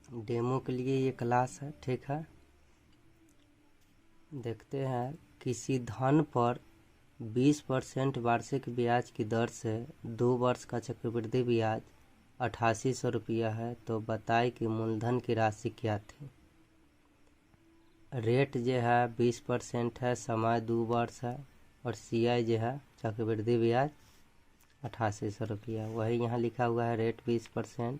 Demo के लिए ये क्लास है, ठीक है। देखते हैं, किसी धन पर 20% वार्षिक ब्याज की दर से 2 वर्ष का चक्रवृद्धि ब्याज 8800 रुपया है, तो बताए कि मूलधन की राशि क्या थी। रेट जो है 20% है, समय 2 वर्ष है, और CI जो है चक्रवृद्धि ब्याज 8800 रुपया। वही यहाँ लिखा हुआ है, रेट 20%,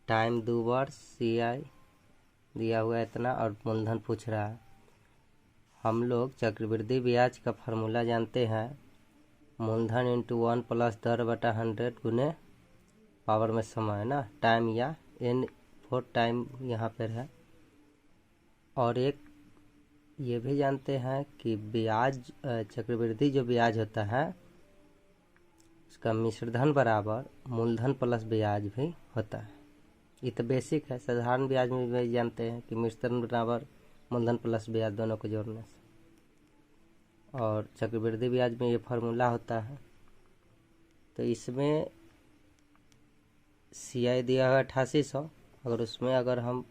टाइम 2 वर्ष, CI दिया हुआ है इतना, और मूलधन पूछ रहा है। हम लोग चक्रवृद्धि ब्याज का फार्मूला जानते हैं, मूलधन इंटू 1 प्लस दर बटा 100 गुने पावर में समय है ना, टाइम या n फोर टाइम यहाँ पर है। और एक ये भी जानते हैं कि ब्याज चक्रवृद्धि जो ब्याज होता है उसका मिश्रधन बराबर मूलधन प्लस ब्याज भी होता है। ये तो बेसिक है, साधारण ब्याज में भी जानते हैं कि मिश्रधन बराबर मूलधन प्लस ब्याज दोनों को जोड़ने से। और चक्रवृद्धि ब्याज में ये फार्मूला होता है। तो इसमें CI दिया हुआ 8800, अगर उसमें अगर हम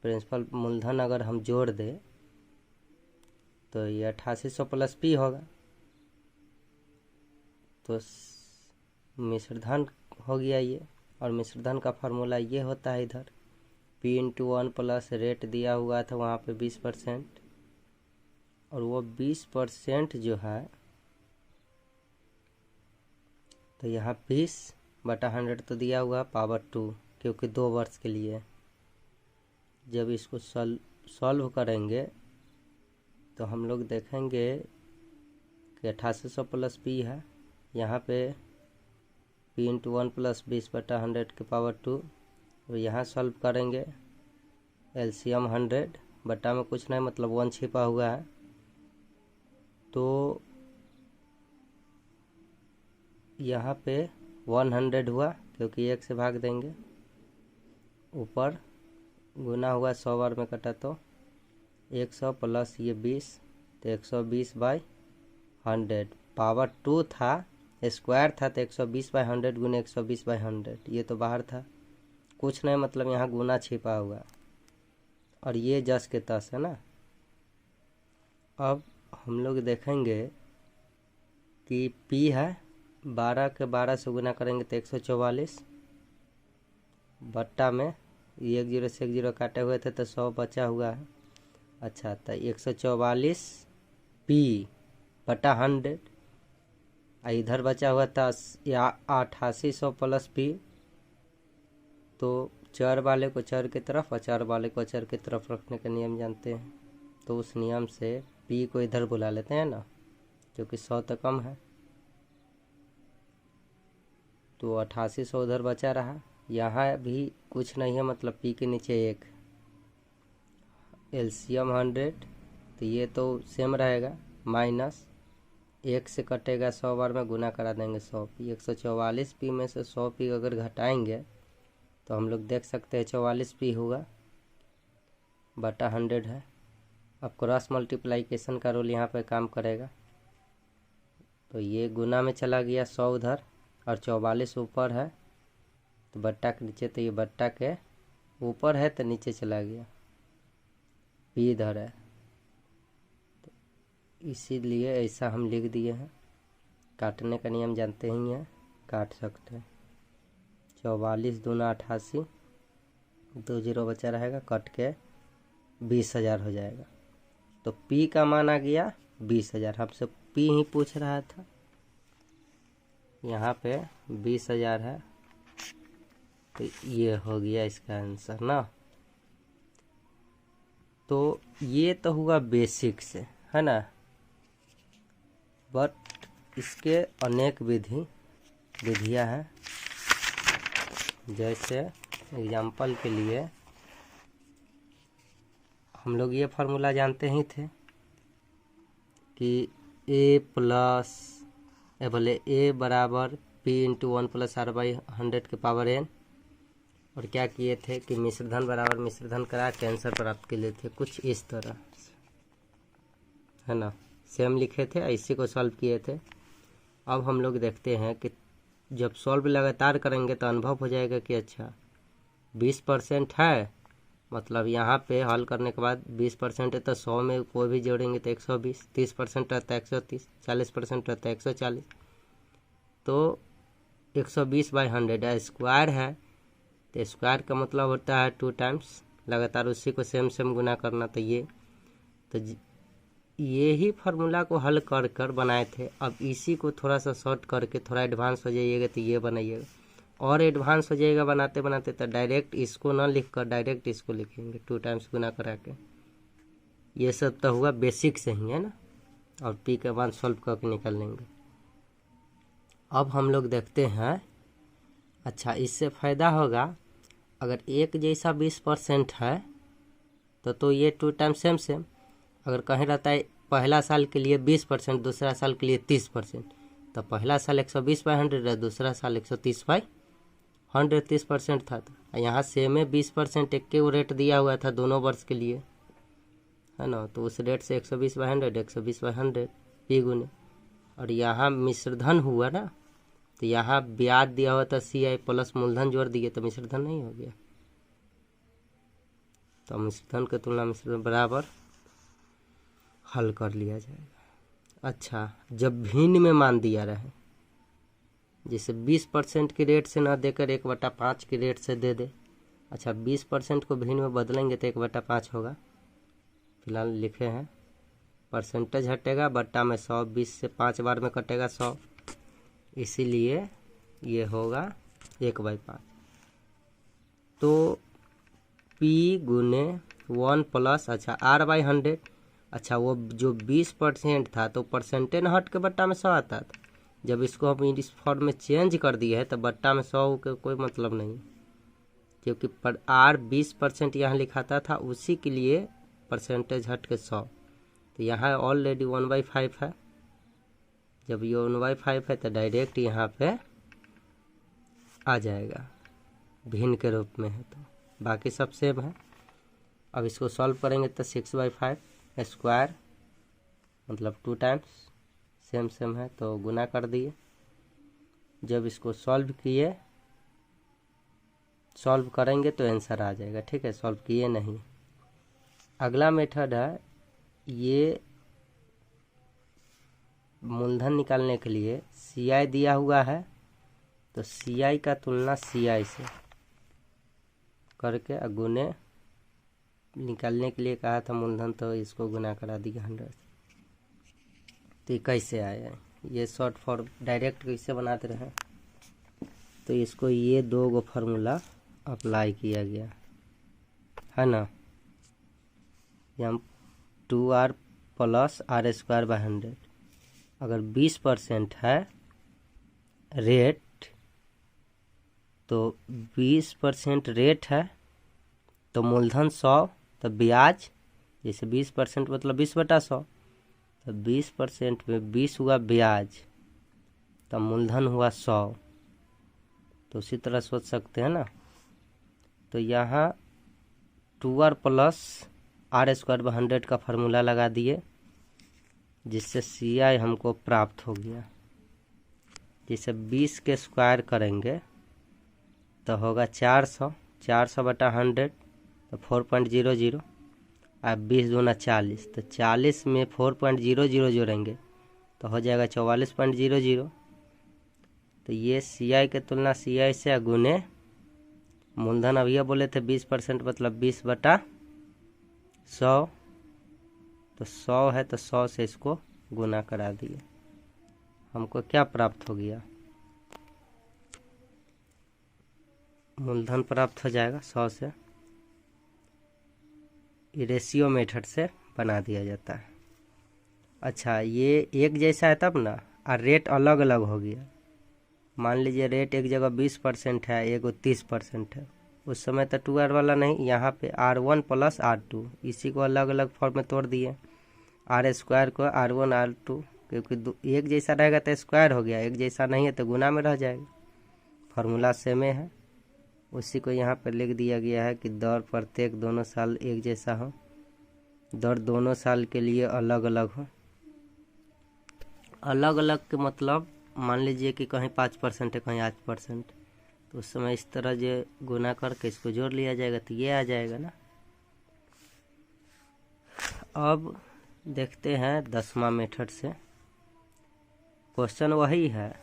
प्रिंसिपल मूलधन अगर हम जोड़ दे तो ये 8800 प्लस P होगा, तो मिश्रधन हो गया ये। और मिश्रधन का फार्मूला ये होता है, इधर P इंटू 1 प्लस रेट दिया हुआ था वहाँ पे 20%, और वो 20% जो है तो यहाँ 20/100 तो दिया हुआ पावर 2, क्योंकि 2 वर्ष के लिए। जब इसको सॉल्व करेंगे तो हम लोग देखेंगे कि 8800 प्लस P है, यहाँ पे P इंटू 1 प्लस 20/100 के पावर 2, तो यहाँ सॉल्व करेंगे LCM 100 बटा में कुछ नहीं, मतलब 1 छिपा हुआ है, तो यहाँ पे 100 हुआ, क्योंकि 1 से भाग देंगे, ऊपर गुना हुआ 100 बार में कटा तो 100 प्लस ये 20, तो 120/100, पावर 2 था, स्क्वायर था, तो 120/100 गुने 120/100, ये तो बाहर था, कुछ नहीं, मतलब यहाँ गुना छिपा हुआ, और ये जस के तस है ना। अब हम लोग देखेंगे कि P है 12 के 12 से गुना करेंगे तो 144, बट्टा में ये 1 0 से 1 0 काटे हुए थे तो 100 बचा हुआ है। अच्छा, तो 144 P बटा 100, इधर बचा हुआ था 8800 प्लस P, तो चर वाले को चर की तरफ और चर वाले को चर की तरफ रखने का नियम जानते हैं, तो उस नियम से P को इधर बुला लेते हैं ना, क्योंकि 100 तो कम है, तो 8800 उधर बचा रहा। यहाँ भी कुछ नहीं है, मतलब P के नीचे 1, LCM 100, तो ये तो सेम रहेगा, माइनस 1 से कटेगा 100 बार में, गुना करा देंगे 100 P। 144 P में से 100 P अगर घटाएंगे तो हम लोग देख सकते हैं 44 P होगा, बटा 100 है। अब क्रॉस मल्टीप्लाइकेशन का रूल यहाँ पे काम करेगा, तो ये गुना में चला गया 100 उधर, और 44 ऊपर है तो बट्टा के नीचे, तो ये बट्टा के ऊपर है तो नीचे चला गया, P इधर है, तो इसीलिए ऐसा हम लिख दिए हैं। काटने का नियम जानते ही हैं, काट सकते हैं। 44 दूना 88, 2 0 बचा रहेगा, कट के 20,000 हो जाएगा। तो P का मान आ गया 20,000, हमसे P ही पूछ रहा था, यहाँ पे 20,000 है, तो ये हो गया इसका आंसर ना। तो ये तो हुआ बेसिक से, है ना, बट इसके अनेक विधियाँ हैं। जैसे एग्जाम्पल के लिए हम लोग ये फार्मूला जानते ही थे कि A बराबर P इंटू 1 प्लस R/100 के पावर n, और क्या किए थे कि मिश्रधन बराबर मिश्रधन करा के आंसर प्राप्त के लिए थे, कुछ इस तरह, है ना, सेम लिखे थे, इसी को सॉल्व किए थे। अब हम लोग देखते हैं कि जब सॉल्व लगातार करेंगे तो अनुभव हो जाएगा कि अच्छा 20% है, मतलब यहाँ पे हल करने के बाद 20% है तो 100 में कोई भी जोड़ेंगे तो 120, 30% रहता है 130, 40% रहता है 140, तो 120/100 स्क्वायर है, तो स्क्वायर का मतलब होता है 2 टाइम्स, लगातार उसी को सेम गुना करना। तो ये ही फार्मूला को हल कर कर बनाए थे। अब इसी को थोड़ा सा शॉर्ट करके थोड़ा एडवांस हो जाइएगा तो ये बनाइएगा, और एडवांस हो जाएगा बनाते बनाते तो डायरेक्ट इसको ना लिख कर डायरेक्ट इसको लिखेंगे 2 टाइम्स गुना करा के। ये सब तो हुआ बेसिक से ही है ना, और पी के बाद सॉल्व करके निकाल लेंगे। अब हम लोग देखते हैं, अच्छा इससे फ़ायदा होगा, अगर एक जैसा 20% है तो ये 2 टाइम्स सेम। अगर कहीं रहता है पहला साल के लिए 20%, दूसरा साल के लिए 30%, तो पहला साल 120/100 है, दूसरा साल 130/100, 30% था। तो यहाँ सेम है 20%, एक के रेट दिया हुआ था दोनों वर्ष के लिए, है ना, तो उस रेट से 120/100, 120/100 पी गुने। और यहाँ मिश्रधन हुआ ना, तो यहाँ ब्याज दिया हुआ था CI प्लस मूलधन जोड़ दिए तो मिश्रधन नहीं हो गया, तो मिश्रधन की तुलना मिश्रधन बराबर हल कर लिया जाएगा। अच्छा, जब भिन्न में मान दिया रहे, जैसे 20% की रेट से ना देकर 1/5 की रेट से दे दे। अच्छा, 20% को भिन्न में बदलेंगे तो 1/5 होगा, फिलहाल लिखे हैं। परसेंटेज हटेगा, बट्टा में 100, 20 से 5 बार में कटेगा 100, इसीलिए ये होगा 1/5। तो P गुने 1 प्लस, अच्छा R/100, अच्छा वो जो 20% था तो परसेंटेज हट के बट्टा में 100 आता था। जब इसको हम इस फॉर्म में चेंज कर दिए है तो बट्टा में 100 के कोई मतलब नहीं, क्योंकि R 20% यहाँ लिखाता था, उसी के लिए परसेंटेज हट के 100, तो यहाँ ऑलरेडी 1/5 है। जब ये 1/5 है तो डायरेक्ट यहाँ पे आ जाएगा, भिन्न के रूप में है, तो बाकी सब सेम है। अब इसको सॉल्व करेंगे तो 6/5 स्क्वायर, मतलब 2 टाइम्स, सेम है तो गुना कर दिए। जब इसको सॉल्व करेंगे तो आंसर आ जाएगा, ठीक है, सॉल्व किए नहीं। अगला मेथड है, ये मूलधन निकालने के लिए CI दिया हुआ है, तो CI का तुलना CI से करके गुने, निकालने के लिए कहा था मूलधन तो इसको गुना करा दिया 100। तो ये कैसे आया, ये शॉर्ट फॉर्म डायरेक्ट कैसे बनाते रहे, तो इसको ये 2 फार्मूला अप्लाई किया गया है ना। यहाँ 2R प्लस R²/100, अगर 20% है रेट, तो 20% रेट है तो मूलधन 100, तो ब्याज जैसे 20% मतलब 20/100, तो 20% में 20 हुआ ब्याज, तो मूलधन हुआ 100, तो उसी तरह सोच सकते हैं ना। तो यहाँ 2R प्लस R² का फार्मूला लगा दिए, जिससे CI हमको प्राप्त हो गया। जैसे 20 के स्क्वायर करेंगे तो होगा 400, 400/100 तो 4.00, अब 20 दूना 40, तो 40 में 4.00 जोड़ेंगे तो हो जाएगा 44.00। तो ये CI के तुलना CI से गुने मूलधन, अब ये बोले थे 20% मतलब 20/100, तो 100 है तो 100 से इसको गुना करा दिए, हमको क्या प्राप्त हो गया, मूलधन प्राप्त हो जाएगा 100 से। ये रेशियो मेथड से बना दिया जाता है। अच्छा, ये एक जैसा है तब ना, और रेट अलग अलग हो गया। मान लीजिए रेट एक जगह 20% है, एक 30% है, उस समय तो 2R वाला नहीं, यहाँ पे R1 प्लस R2, इसी को अलग अलग फॉर्म में तोड़ दिए, R² को R1 R2, क्योंकि एक जैसा रहेगा तो स्क्वायर हो गया, एक जैसा नहीं है तो गुना में रह जाएगा, फार्मूला सेम है। उसी को यहाँ पर लिख दिया गया है कि दर प्रत्येक दोनों साल एक जैसा हो, दर दोनों साल के लिए अलग अलग हो। अलग अलग के मतलब मान लीजिए कि कहीं 5% है, कहीं 8%, तो उस समय इस तरह जो गुना करके इसको जोड़ लिया जाएगा तो ये आ जाएगा ना। अब देखते हैं 10वां मेथड से। क्वेश्चन वही है,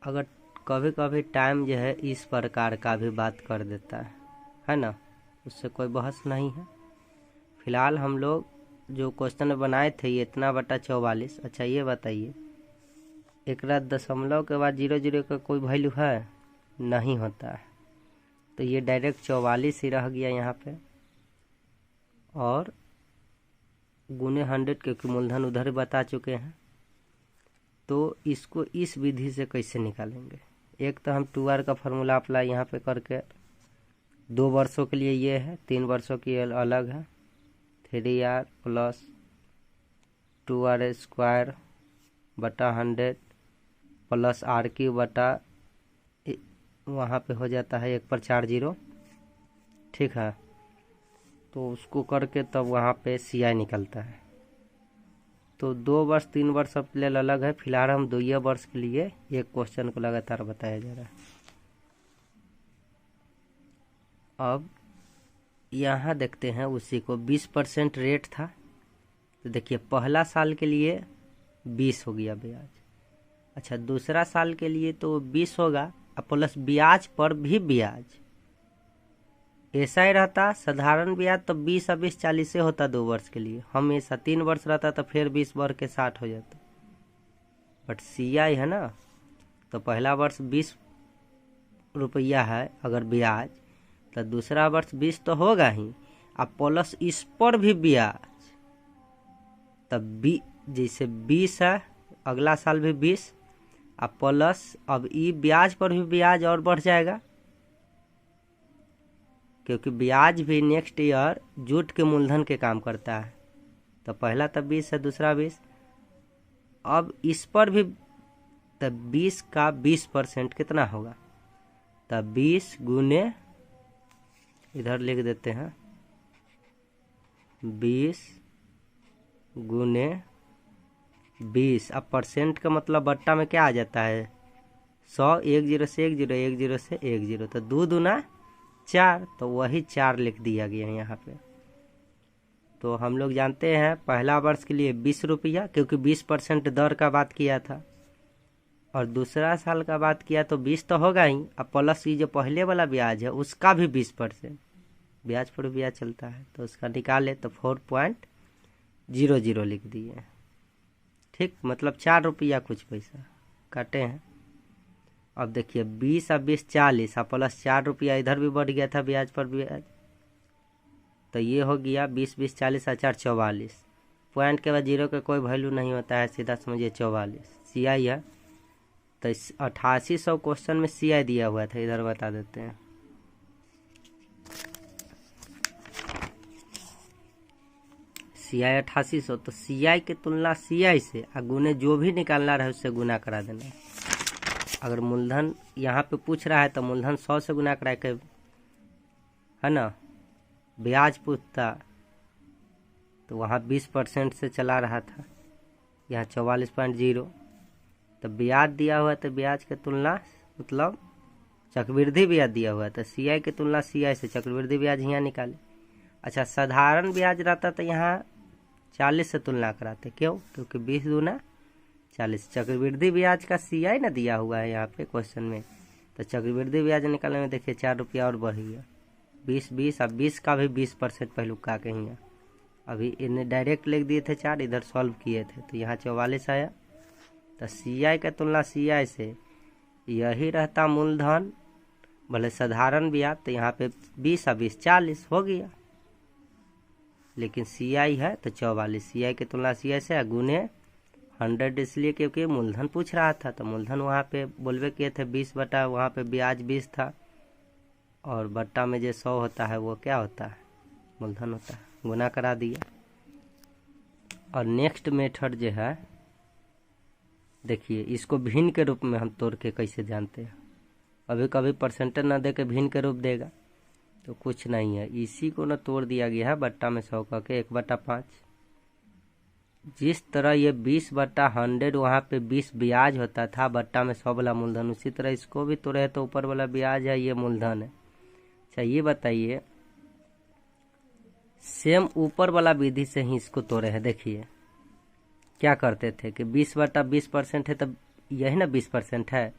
अगर कभी कभी टाइम जो है इस प्रकार का भी बात कर देता है ना, उससे कोई बहस नहीं है। फिलहाल हम लोग जो क्वेश्चन बनाए थे ये इतना बटा 44। अच्छा ये बताइए, एक दशमलव के बाद 00 का कोई वैल्यू है नहीं होता है, तो ये डायरेक्ट 44 ही रह गया यहाँ पे। और गुने 100 क्योंकि मूलधन उधर बता चुके हैं, तो इसको इस विधि से कैसे निकालेंगे। एक तो हम 2r का फॉर्मूला अप्लाई यहाँ पे करके, 2 वर्षों के लिए ये है, 3 वर्षों की अलग है। 3r प्लस 2r स्क्वायर बटा 100 प्लस r³ बटा वहाँ पे हो जाता है 1 पर 4 0, ठीक है। तो उसको करके तब वहाँ पे CI निकलता है। तो 2 वर्ष 3 वर्ष सब के लिए अलग है। फिलहाल हम 2 वर्ष के लिए एक क्वेश्चन को लगातार बताया जा रहा है। अब यहाँ देखते हैं उसी को 20% रेट था, तो देखिए पहला साल के लिए 20 हो गया ब्याज। अच्छा दूसरा साल के लिए तो 20 होगा और प्लस ब्याज पर भी ब्याज। ऐसा ही रहता साधारण ब्याज तो 20 और 20 40 से होता 2 वर्ष के लिए, हमेशा 3 वर्ष रहता तो फिर 20 बढ़ के 60 हो जाता। बट CI है ना, तो पहला वर्ष 20 रुपया है अगर ब्याज, तो दूसरा वर्ष 20 तो होगा ही, अब प्लस इस पर भी ब्याज। तब जैसे 20 है अगला साल भी 20, अब प्लस अब ई ब्याज पर भी ब्याज और बढ़ जाएगा, क्योंकि ब्याज भी नेक्स्ट ईयर जूट के मूलधन के काम करता है। तो पहला तब 20 है, दूसरा 20, अब इस पर भी तब 20 का 20% कितना होगा, तब 20 गुने, इधर लिख देते हैं 20 गुने 20। अब परसेंट का मतलब बट्टा में क्या आ जाता है 100, 1 0 से 1 0, 1 0 से 1 0, तो 2 दूना 4, तो वही 4 लिख दिया गया है यहाँ पे। तो हम लोग जानते हैं पहला वर्ष के लिए 20 रुपया, क्योंकि 20% दर का बात किया था, और दूसरा साल का बात किया तो 20 तो होगा ही, अब प्लस ये जो पहले वाला ब्याज है उसका भी 20%, ब्याज पर ब्याज चलता है, तो उसका निकाले तो 4.00 लिख दिए, ठीक। मतलब 4 रुपया कुछ पैसा काटे हैं। अब देखिए 20 और 20 40 और प्लस 4 रुपया इधर भी बढ़ गया था ब्याज पर ब्याज, तो ये हो गया 20 20 40 और 4 44। पॉइंट के बाद 0 का कोई वैल्यू नहीं होता है, सीधा समझिए 44 CI है। तो 8800 क्वेश्चन में CI दिया हुआ था, इधर बता देते हैं। CI 8800, तो CI की तुलना CI से गुने जो भी निकालना रहे उससे गुना करा देना। अगर मूलधन यहाँ पे पूछ रहा है तो मूलधन 100 से गुना करा के, है ना। ब्याज पूछता तो वहाँ 20% से चला रहा था, यहाँ 44.0। तो ब्याज दिया हुआ तो ब्याज की तुलना मतलब चक्रवृद्धि ब्याज दिया हुआ तो CI की तुलना CI से चक्रवृद्धि ब्याज यहाँ निकाले। अच्छा साधारण ब्याज रहता तो यहाँ 40 से तुलना कराते, क्यों, क्योंकि 20 दूना 40। चक्रवृद्धि ब्याज का CI ना दिया हुआ है यहाँ पे क्वेश्चन में, तो चक्रवृद्धि ब्याज निकालने में देखिए 4 रुपया और बढ़ गया, 20 20, अब 20 का भी 20% पहलू का के ही। अभी इन्हें डायरेक्ट लिख दिए थे 4, इधर सॉल्व किए थे तो यहाँ 44 आया। तो CI का तुलना CI से यही रहता मूलधन, भले साधारण ब्याज, तो यहाँ पे 20 और 20 40 हो गया, लेकिन CI है तो 44। CI की तुलना CI से गुने 100, इसलिए क्योंकि मूलधन पूछ रहा था, तो मूलधन वहाँ पे बोलवे किए थे 20 बटा, वहाँ पे ब्याज 20 था, और बट्टा में जो 100 होता है वो क्या होता है, मूलधन होता है, गुना करा दिया। और नेक्स्ट मेथड जो है देखिए, इसको भिन्न के रूप में हम तोड़ के कैसे जानते हैं। कभी कभी परसेंटेज ना दे के भिन्न के रूप देगा, तो कुछ नहीं है, इसी को ना तोड़ दिया गया है बट्टा में 100 करके 1/5। जिस तरह ये 20/100 वहाँ पे 20 ब्याज होता था बट्टा में 100 वाला मूलधन, उसी तरह इसको भी तोड़े तो ऊपर वाला ब्याज है, ये मूलधन है। अच्छा ये बताइए, सेम ऊपर वाला विधि से ही इसको तोड़े हैं। देखिए क्या करते थे कि 20/20% है, तब यही ना 20% है,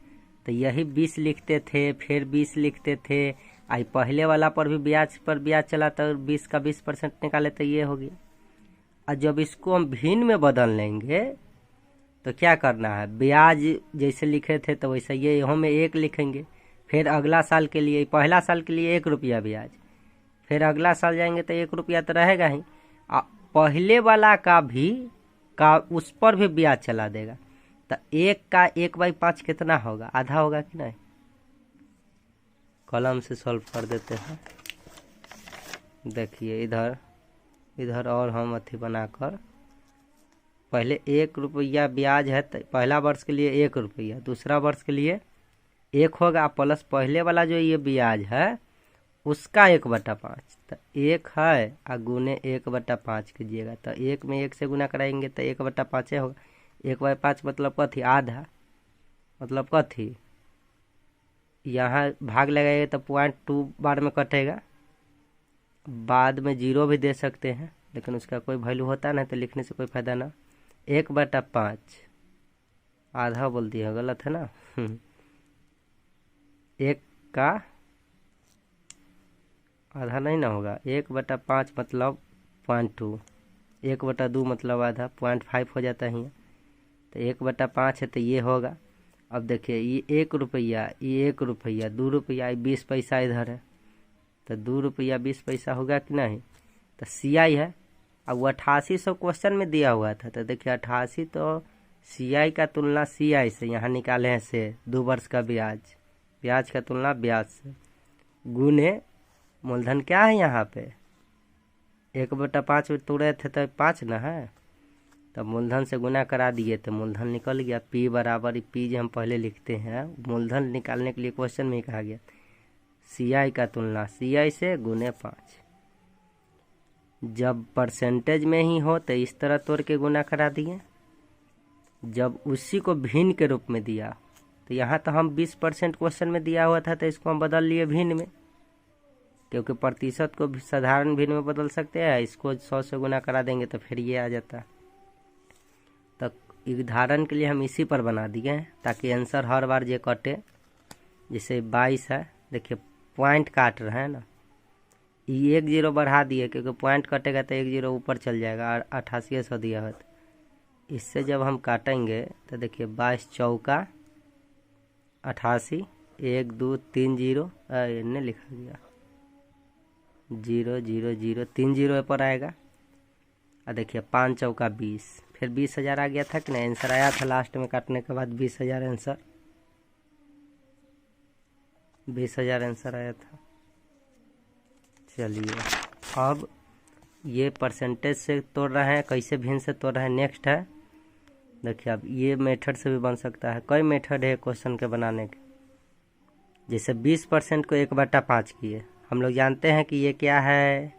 तो यही 20 लिखते थे, फिर 20 लिखते थे। आई पहले वाला पर भी ब्याज पर ब्याज चला तो 20 का 20% निकाले तो ये हो गया। और जब इसको हम भिन्न में बदल लेंगे तो क्या करना है, ब्याज जैसे लिखे थे तो वैसे ये यहाँ में 1 लिखेंगे, फिर अगला साल के लिए, पहला साल के लिए 1 रुपया ब्याज, फिर अगला साल जाएंगे तो 1 रुपया तो रहेगा ही। पहले वाला का उस पर भी ब्याज चला देगा, तो 1 का 1/5 कितना होगा, आधा होगा कि नहीं। कलम से सॉल्व कर देते हैं। देखिए इधर और हम अथी बनाकर, पहले 1 रुपया ब्याज है तो पहला वर्ष के लिए 1 रुपया, दूसरा वर्ष के लिए 1 होगा, प्लस पहले वाला जो ये ब्याज है उसका 1/5, तो 1 है और गुने 1/5 कीजिएगा, तो 1 में 1 से गुना कराएंगे तो 1/5 होगा। 1/5 मतलब कथी, आधा, मतलब कथी, यहाँ भाग लगाएगा तो 0.2 बार में कटेगा। बाद में 0 भी दे सकते हैं, लेकिन उसका कोई वैल्यू होता नहीं तो लिखने से कोई फायदा ना। 1/5 आधा बोल दिया, गलत है ना। 1 का आधा नहीं ना होगा, 1/5 मतलब 0.2, 1/2 मतलब आधा, 0.5 हो जाता है। तो 1/5 है तो ये होगा। अब देखिए ये 1 रुपया, ये 1 रुपया, 2 रुपया, 20 पैसा इधर है, तो 2 रुपया 20 पैसा होगा कि नहीं। तो CI है, अब वो 8800 क्वेश्चन में दिया हुआ था, तो देखिए 88 तो CI का तुलना CI से यहाँ निकाले हैं, से 2 वर्ष का ब्याज का तुलना ब्याज से, गुने मूलधन क्या है यहाँ पे 1/5 तोड़े थे तो 5 ना है, तब मूलधन से गुना करा दिए तो मूलधन निकल गया। P बराबर, P जो हम पहले लिखते हैं मूलधन निकालने के लिए क्वेश्चन में ही कहा गया, CI का तुलना CI से गुने 5। जब परसेंटेज में ही हो तो इस तरह तोड़ के गुना करा दिए, जब उसी को भिन्न के रूप में दिया तो यहाँ तो हम 20% क्वेश्चन में दिया हुआ था तो इसको हम बदल लिए भिन्न में, क्योंकि प्रतिशत को साधारण भिन्न में बदल सकते हैं। इसको 100 से गुना करा देंगे तो फिर ये आ जाता। तो उदाहरण के लिए हम इसी पर बना दिए हैं ताकि आंसर हर बार ये कटे। जैसे 22 है, देखिए पॉइंट काट रहे हैं ना, ये 1 0 बढ़ा दिए क्योंकि पॉइंट कटेगा तो 1 0 ऊपर चल जाएगा, और 8800 दिया है। इससे जब हम काटेंगे तो देखिए 22 चौका 88, 1 2 3 0, इन्हें लिखा गया 0 0 0, 3 0 पर आएगा। और देखिए 5 चौका 20, फिर 20,000 आ गया था कि नहीं, आंसर आया था लास्ट में काटने के बाद 20,000 आंसर, 20,000 आंसर आया था। चलिए अब ये परसेंटेज से तोड़ रहे हैं, कैसे भिन्न से तोड़ रहे हैं नेक्स्ट है। देखिए अब ये मेथड से भी बन सकता है, कई मेथड है क्वेश्चन के बनाने के। जैसे 20% को 1/5 किए, हम लोग जानते हैं कि ये क्या है,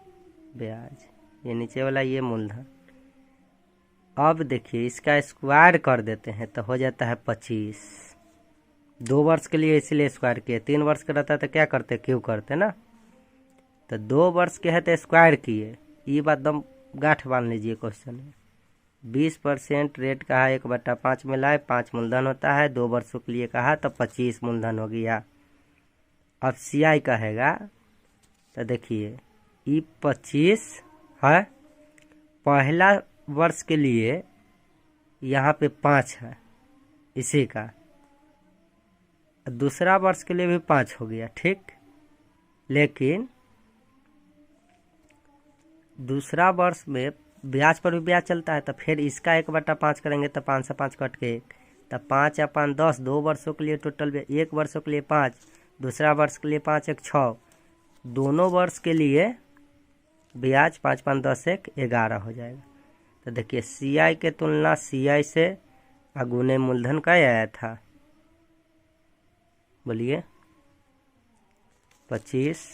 ब्याज, ये नीचे वाला ये मूलधन। अब देखिए इसका स्क्वायर कर देते हैं तो हो जाता है 25। 2 वर्ष के लिए इसलिए स्क्वायर किए, 3 वर्ष का रहता तो क्या करते, क्यों करते ना। तो 2 वर्ष के है तो स्क्वायर किए, ये बात दम गांठ बांध लीजिए क्वेश्चन में। 20% रेट कहा 1/5 में लाए, 5 मूलधन होता है, 2 वर्षों के लिए कहा तो 25 मूलधन हो गया। अब CI कहेगा तो देखिए ये 25 है, पहला वर्ष के लिए यहाँ पे 5 है इसी का, दूसरा वर्ष के लिए भी 5 हो गया, ठीक। लेकिन दूसरा वर्ष में ब्याज पर भी ब्याज चलता है, तो फिर इसका 1/5 करेंगे तो 5 से 5 कट के 1, तो 5/10, 2 वर्षों के लिए टोटल, 1 वर्षों के लिए 5, दूसरा वर्ष के लिए 5 1 6, दोनों वर्ष के लिए ब्याज 5 5 10 1 11 हो जाएगा। तो देखिए CI के तुलना CI से गुने मूलधन का आया था, बोलिए 25,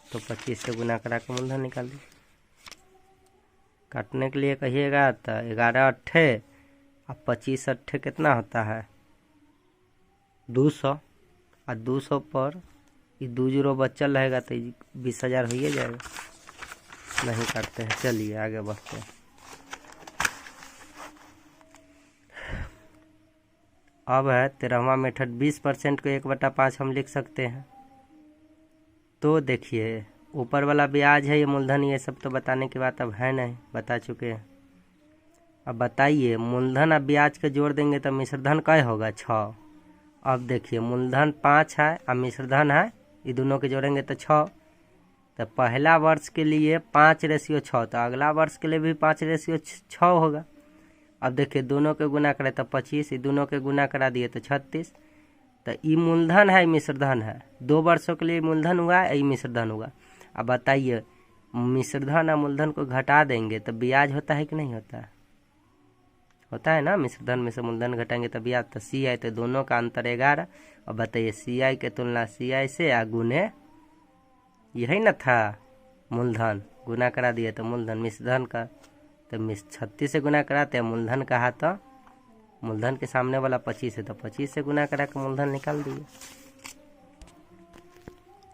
तो 25 से गुना करा के मूलधन निकाल दिए। काटने के लिए कहिएगा तो 11 अट्ठे अब 25 अट्ठे कितना होता है 200 और 200 पर ये 2 जीरो बचल रहेगा तो 20,000 हो ही जाएगा। नहीं काटते हैं, चलिए आगे बढ़ते हैं। अब है 13वां मेथड। 20% को 1/5 हम लिख सकते हैं। तो देखिए ऊपर वाला ब्याज है, ये मूलधन, ये सब तो बताने की बात अब है नहीं, बता चुके हैं। अब बताइए मूलधन अब ब्याज के जोड़ देंगे तो मिश्रधन क्या होगा 6। अब देखिए मूलधन 5 है और मिश्रधन है, ये दोनों के जोड़ेंगे तो 6। तो पहला वर्ष के लिए 5:6, तो अगला वर्ष के लिए भी 5:6 होगा। अब देखिए दोनों के गुना करें तो 25, ये दोनों के गुना करा दिए तो 36। तो ये मूलधन है, मिश्रधन है, 2 वर्षों के लिए मूलधन हुआ, ये मिश्रधन हुआ। अब बताइए मिश्रधन और मूलधन को घटा देंगे तो ब्याज होता है कि नहीं होता है? होता है ना। मिश्रधन में से मूलधन घटाएंगे तो ब्याज, तो CI, तो दोनों का अंतर 11। और बताइए CI के तुलना CI से आ गुने, यही ना था मूलधन, गुना करा दिए तो मूलधन, मिश्रधन का तो 36 से गुना कराते हैं, मूलधन कहा तो मूलधन के सामने वाला 25 है तो 25 से गुना करा के मूलधन निकाल दिए।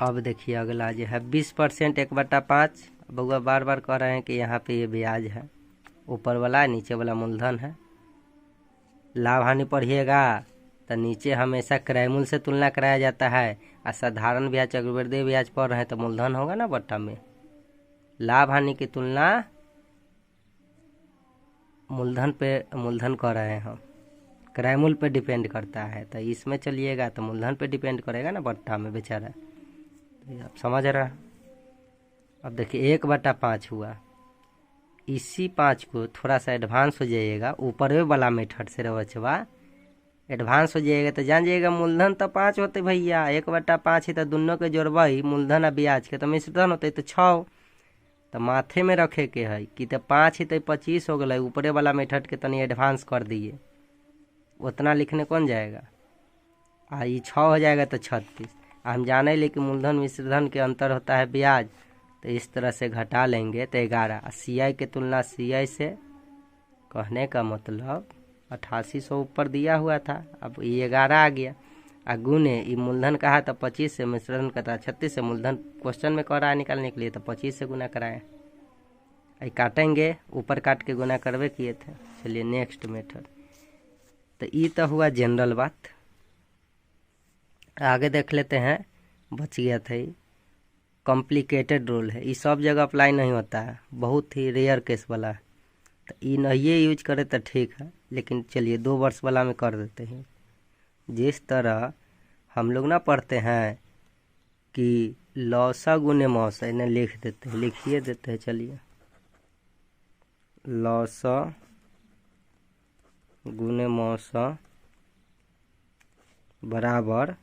अब देखिए अगला जो है 20% 1/5। बउआ बार बार कह रहे हैं कि यहाँ पे ये ब्याज है, ऊपर वाला है, नीचे वाला मूलधन है। लाभ हानि पढ़िएगा तो नीचे हमेशा क्रयमूल से तुलना कराया जाता है, और साधारण ब्याज चक्रवृद्धि ब्याज पढ़ रहे हैं तो मूलधन होगा ना बट्टा में। लाभ हानि की तुलना मूलधन पे, मूलधन कर रहे हैं हम, क्रयमूल पे डिपेंड करता है, तो इसमें चलिएगा तो मूलधन पे डिपेंड करेगा ना बट्टा में बेचारा। तो आप समझ रहा। अब देखिए 1/5 हुआ, इसी 5 को थोड़ा सा एडवांस हो जाइएगा, ऊपर वाला मेथड से रवचवा एडवांस हो जाइएगा तो जान जाइएगा मूलधन तो 5 होते भैया, 1/5 ही तो दोनों के जोड़बई, मूलधन और ब्याज के तो मिश्रधन होते तो 6। तो माथे में रखे के है कि तो 5 ही तो 25 हो गए, ऊपरे वाला मेथड के तनी एडवांस कर दिए, उतना लिखने कौन जाएगा। ये 6 हो जाएगा तो 36। हम जाने लेकिन मूलधन मिश्रधन के अंतर होता है ब्याज, तो इस तरह से घटा लेंगे तो 11। CI के तुलना CI से, कहने का मतलब 8800 ऊपर दिया हुआ था, अब ये 11 आ गया। गुने ये मूलधन कहा तो 25 से, मिश्रधन का था 36 से, मूलधन क्वेश्चन में कह रहा है निकालने के लिए तो 25 से गुना कराएं। ये काटेंगे, ऊपर काट के गुना करवे किए थे। चलिए नेक्स्ट मेथड। तो ये तो हुआ जनरल बात, आगे देख लेते हैं। बच गया था ये कॉम्प्लिकेटेड रूल है, ये सब जगह अप्लाई नहीं होता है, बहुत ही रेयर केस वाला है, तो ये नहीं यूज करे तो ठीक है, लेकिन चलिए 2 वर्ष वाला में कर देते हैं। जिस तरह हम लोग ना पढ़ते हैं कि लौसा गुने मौसा, इन्हें लिख देते हैं, लिखिए देते हैं। चलिए लौसा गुने मौसा बराबर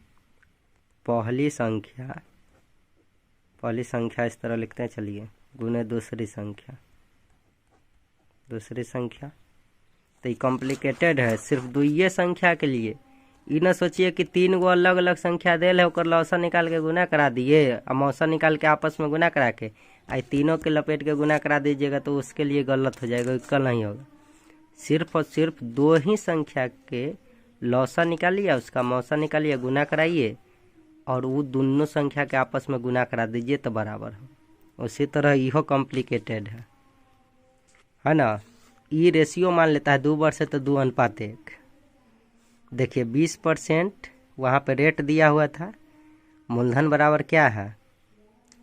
पहली संख्या इस तरह लिखते हैं। चलिए गुने दूसरी संख्या। तो ये कॉम्प्लिकेटेड है, सिर्फ 2 संख्या के लिए। ये ना सोचिए कि 3 गो अलग अलग संख्या दे है, ओकर लौसा निकाल के गुना करा दिए और मौसा निकाल के आपस में गुना करा के आई तीनों के लपेट के गुना करा दीजिएगा, तो उसके लिए गलत हो जाएगा, कल नहीं होगा। सिर्फ और सिर्फ 2 ही संख्या के लौसा निकालिए, उसका मौसा निकालिए, गुना कराइए, और वो दोनों संख्या के आपस में गुना करा दीजिए तो बराबर हो। उसी तरह यह कॉम्प्लिकेटेड है ना। ये रेशियो मान लेता है 2 वर्ष से तो 2:1। देखिए 20% वहाँ पे रेट दिया हुआ था, मूलधन बराबर क्या है,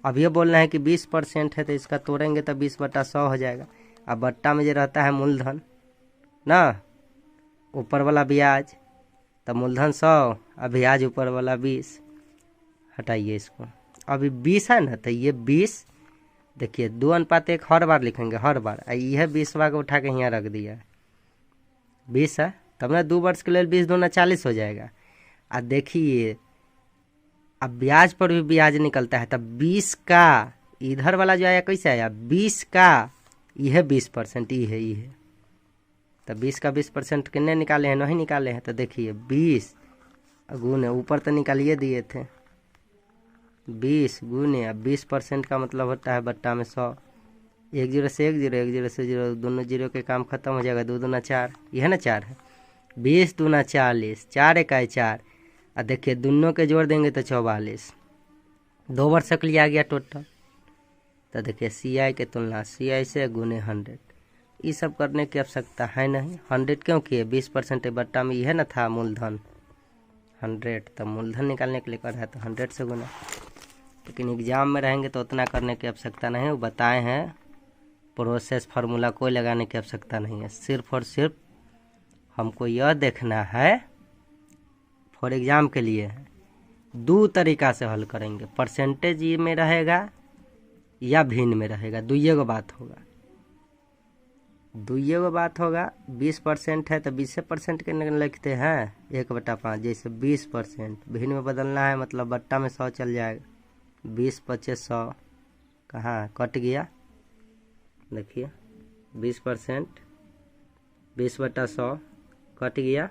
अब ये बोलना है कि 20% है तो इसका तोड़ेंगे तो 20/100 हो जाएगा। अब बट्टा में जो रहता है मूलधन ना, ऊपर वाला ब्याज, तो मूलधन 100 और ब्याज ऊपर वाला 20, हटाइए इसको। अभी 20 है ना, तो ये 20 देखिए 2:1 हर बार लिखेंगे, हर बार। यह 20वां को उठा के यहाँ रख दिया, 20 है, तब ना 2 वर्ष के लिए 20 दूना 40 हो जाएगा। अब देखिए अब ब्याज पर भी ब्याज निकलता है, तब 20 का इधर वाला जो आया कैसे आया, 20 का यह 20%, ये है तो 20 का 20% कितने निकाले हैं, नहीं निकाले हैं। तो देखिए 20 गुने, ऊपर तो निकालिए दिए थे, 20 गुने 20% का मतलब होता है बट्टा में 100, एक जीरो से एक जीरो, एक जीरो से जीरो, दोनों जीरो के काम खत्म हो जाएगा। 2 दूना 4, यह ना 4 है। 20 दूना 40, 4 इकाई 4। और देखिए दोनों के जोड़ देंगे तो 44। 2 वर्ष के लिए आ गया टोटल। तो देखिए CI के तुलना CI से गुने 100। ये सब करने की आवश्यकता है नहीं। 100 क्यों किए? 20% बट्टा में यह ना था मूलधन 100, तो मूलधन निकालने के लिए कर रहा है तो 100 से गुना। लेकिन एग्जाम में रहेंगे तो उतना करने की आवश्यकता नहीं है। वो बताए हैं प्रोसेस फार्मूला कोई लगाने की आवश्यकता नहीं है। सिर्फ और सिर्फ हमको यह देखना है, फॉर एग्जाम के लिए है, 2 तरीका से हल करेंगे। परसेंटेज ये में रहेगा या भिन्न में रहेगा, दुइये गो बात होगा। 20% है तो 20% के लिखते हैं 1/5। जैसे 20% भिन्न में बदलना है, मतलब बट्टा में 100 चल जाएगा। 20 25 100 कहाँ कट गया? देखिए 20% 20/100 कट गया।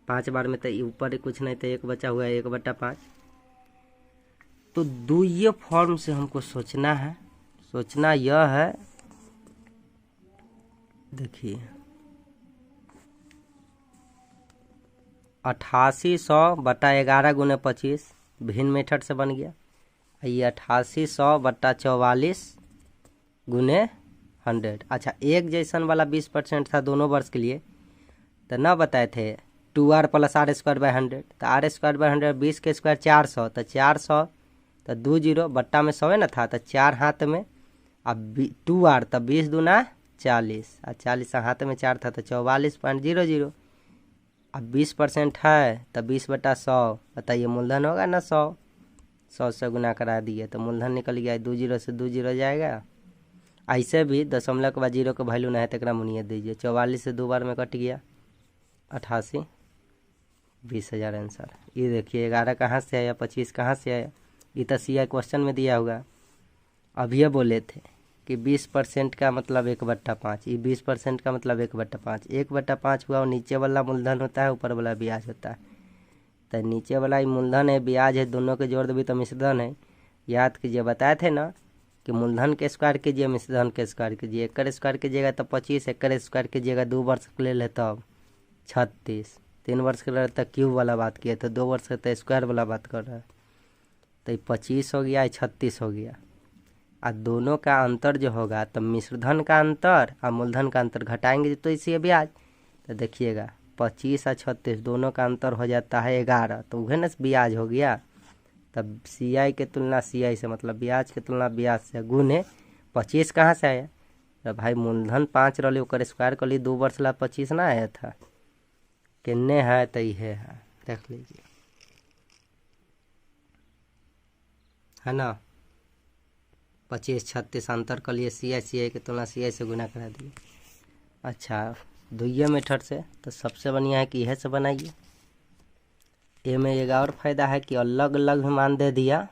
5 बार में तो ऊपर कुछ नहीं, तो 1 बचा हुआ है 1/5। तो दुइये फॉर्म से हमको सोचना है। सोचना यह है, देखिए 8800/11 गुने 25 भिन्न मेथड से बन गया। ये 8800/44 गुने 100। अच्छा, एक जैसन वाला 20% था दोनों वर्ष के लिए, तो ना बताए थे 2r + r²/100। तो r²/100 20 के स्क्वायर 400, तो 400 तो 2 जीरो बट्टा में 100 है ना था, तो 4 हाथ में। अब 2r तो 20 दूना 40, और 40 हाथ में 4 था तो 44.00। अब 20% है तो 20/100, बताइए मूलधन होगा ना 100 से गुना करा दिए तो मूलधन निकल गया। 2 जीरो से 2 जीरो जाएगा। ऐसे भी दशमलव के बाद जीरो का वैल्यू नहीं है तो मुनियत दीजिए। 44 से 2 बार में कट गया 88, 20,000 आंसर। ये देखिए 11 कहाँ से आया, 25 कहाँ से आया? ये तो CI क्वेश्चन में दिया होगा। अब ये बोले थे कि 20% का मतलब 1/5। ये 20% का मतलब 1/5। 1/5 हुआ, और नीचे वाला मूलधन होता है, ऊपर वाला ब्याज होता है। तो नीचे वाला ही मूलधन है, ब्याज है, दोनों के जोड़ भी तो मिश्रधन है। याद कीजिए, बताए थे ना कि मूलधन के स्क्वायर कीजिए, मिश्रधन के स्क्वायर कीजिए। 1 का स्क्वायर कीजिएगा तो 25, 1 का स्क्वायर कीजिएगा 2 वर्ष के लिए तब 36, 3 वर्ष के लिए तक क्यूब वाला बात किया, तो 2 वर्ष तो स्क्वायर वाला बात कर रहा है। तो 25 हो गया, 36 हो गया। और दोनों का अंतर जो होगा, तो मिश्रधन का अंतर और मूलधन का अंतर घटाएंगे तो इसी ब्याज। तो देखिएगा 25 और 36 दोनों का अंतर हो जाता है 11, तो वह ना ब्याज हो गया। तब CI के तुलना CI से, मतलब ब्याज के तुलना ब्याज से, गुने 25 कहाँ से आया? तो भाई मूलधन 5 रही, ओकर स्क्वायर कर ली, 2 वर्ष ला 25 ना आया था। किन्ने है तो ये है, देख लीजिए, है ना। 25 36 अंतर कर लिए, CI के तुलना CI से गुना करा दिए। अच्छा, दुइये मेथड से तो सबसे बढ़िया है कि यह से बनाइए। ये में एक और फायदा है कि अलग अलग भी मान दे दिया,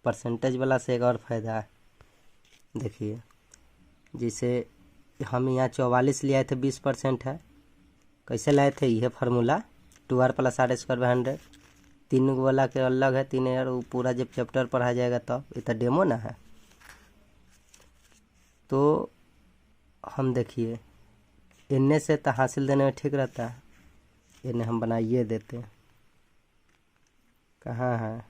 परसेंटेज वाला से एक और फायदा है। देखिए जैसे हम यहाँ 44 ले आए थे, 20% है। कैसे लाए थे? यह फार्मूला 2r + r²/100। 3 वाला के अलग है, 3 यार पूरा जब चैप्टर पढ़ा जाएगा तब। ये तो डेमो ना है। तो हम देखिए इनने से तो हासिल देने में ठीक रहता है, इन्हें हम बनाइए देते हैं। कहाँ है?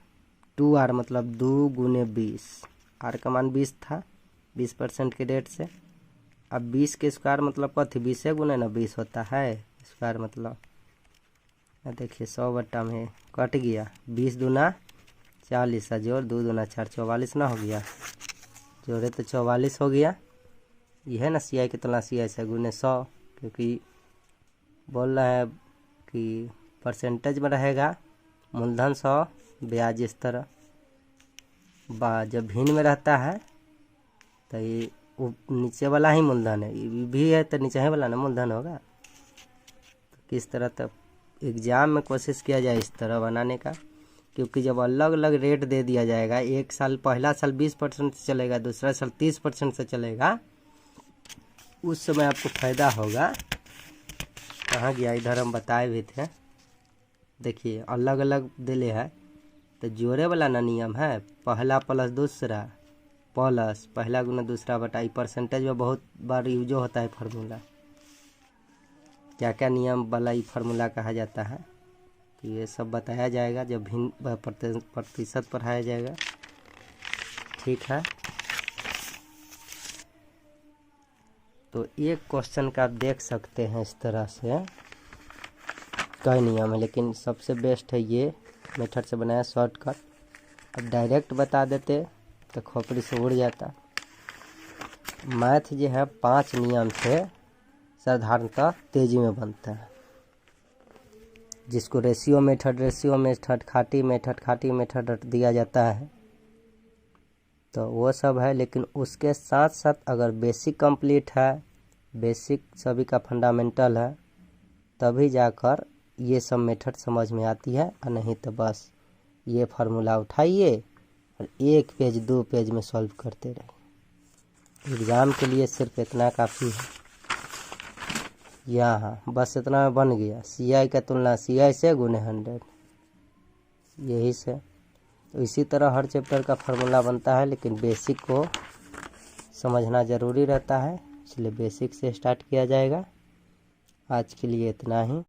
2r मतलब 2 गुने 20, r का मान 20 था 20% के रेट से। अब 20 के स्क्वायर मतलब कथी? 20 गुने ना 20 होता है स्क्वायर, मतलब देखिए 100 में कट गया। 20 दूना 40, जोड़ 2 दूना 4, 44 ना हो गया। जोड़े तो 44 हो गया। यह है ना CI की तुलना CI से गुने 100, क्योंकि बोल रहा है कि परसेंटेज में रहेगा मूलधन 100, ब्याज इस तरह। जब भिन्न में रहता है तो ये नीचे वाला ही मूलधन है, ये भी है तो नीचे वाला ना मूलधन होगा। तो किस तरह तब एग्जाम में कोशिश किया जाए इस तरह बनाने का, क्योंकि जब अलग अलग रेट दे दिया जाएगा, एक साल पहला साल 20% से चलेगा, दूसरा साल 30% से चलेगा, उस समय आपको फायदा होगा। कहाँ गया? इधर हम बताए भी थे। देखिए अलग अलग दिले है, तो जोड़े वाला ना नियम है, पहला प्लस दूसरा प्लस पहला गुना दूसरा बटा। ये परसेंटेज में बहुत बार यूज होता है फार्मूला। क्या क्या नियम वाला ये फार्मूला कहा जाता है, तो ये सब बताया जाएगा जब भिन्न प्रतिशत पढ़ाया जाएगा। ठीक है, तो एक क्वेश्चन का आप देख सकते हैं इस तरह से कई नियम है, लेकिन सबसे बेस्ट है ये मेथड से बनाया शॉर्टकट। अब डायरेक्ट बता देते तो खोपड़ी से उड़ जाता। मैथ जो है 5 नियम से साधारणतः तेजी में बनता है, जिसको रेशियो मेथड, खाटी मेथड दिया जाता है, तो वो सब है। लेकिन उसके साथ साथ अगर बेसिक कंप्लीट है, बेसिक सभी का फंडामेंटल है, तभी जाकर ये सब मेथड समझ में आती है। और नहीं तो बस ये फार्मूला उठाइए और 1 पेज 2 पेज में सॉल्व करते रहिए। एग्ज़ाम के लिए सिर्फ इतना काफ़ी है। यहाँ बस इतना में बन गया। CI का तुलना CI से गुने 100, यही से। तो इसी तरह हर चैप्टर का फार्मूला बनता है, लेकिन बेसिक को समझना ज़रूरी रहता है, इसलिए बेसिक से स्टार्ट किया जाएगा। आज के लिए इतना ही।